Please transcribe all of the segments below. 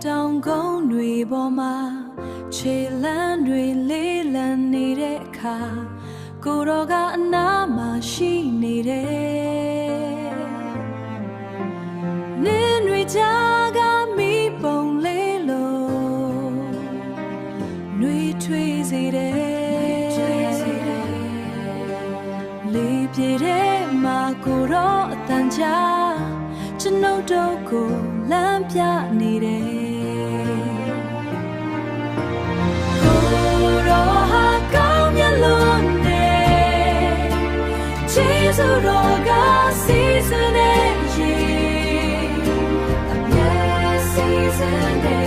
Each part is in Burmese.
တောင်ကုန်းတွေပေါ်မှာခြေလမ်းတွေလေးလံနေတဲ့အခါကိုတော်ကအနားမှာရှိနေတယ်နင်းတွေကြားကမိပုံလေးလို့နှွေးထွေးစေတယ်လေးပြေတဲ့မှာကိုတော်အတန်ကြားကျွန်ုပ်တို့ကိုလမ်းပြနေတယ်ကိုတော်ဟာကောင်းမြတ်လို့နေကျေးဇူးတော်ကစီစဉ်နေရင်အမြဲစီစဉ်နေ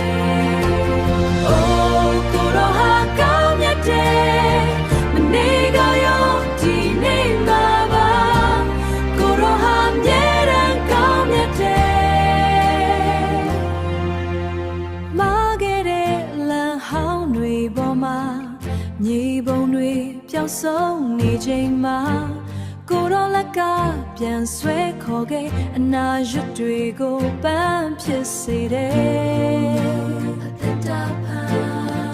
အိုးကိုတော်ဟာကောင်းမြတ်တယ်မနေကရောဒီနေ့မှာပါကိုတော်ဟာမြဲတမ်းကောင်းမြတ်တယ်မာခဲ့တဲ့လမ်းဟောင်းတွေပေါ်မှာမြေပုံတွေပျောက်ဆုံးနေချိန်မှာကိုတော်လက်ကပြန်ဆွဲခေါ်ခဲ့အနာရွတ်တွေကိုပန်းဖြစ်စေတယ်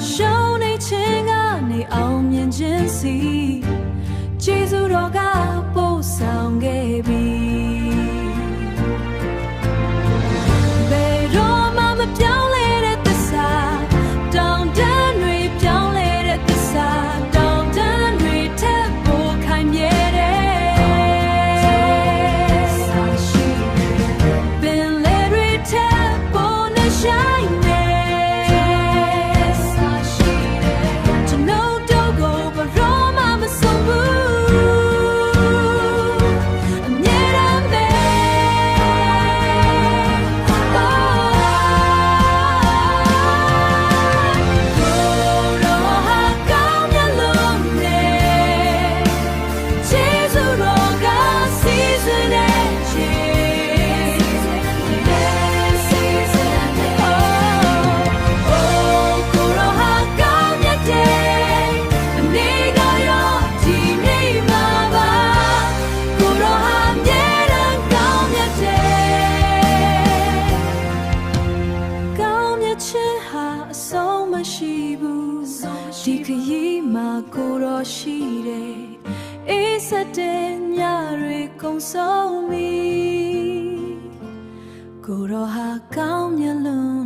ရှုံးနေခြင်းကနေအောင်မြင်ခြင်းစီကျေးဇူးတော်ကပို့ဆောင်ခဲ့ပြီဘယ်တော့မှမပြောင်းလဲတဲ့သစ္စာတောင်းတတွေပြောင်းလဲတဲ့သစ္စာတောင်းတတွေထက်ပိုခိုင်မြဲတဲ့ပင်လေတွေထက်ပိုနဲ့ရှိုင်းကျွန်ုပ်တို့ကိုဘရောမှမဆုံးဘူးအမြဲတမ်းပဲဒီခရီးမှာကိုတော်ရှိတယ်အေးစတဲ့ညတွေကုန်ဆုံးပြီကိုတော်ဟာကောင်းမြတ်လွန်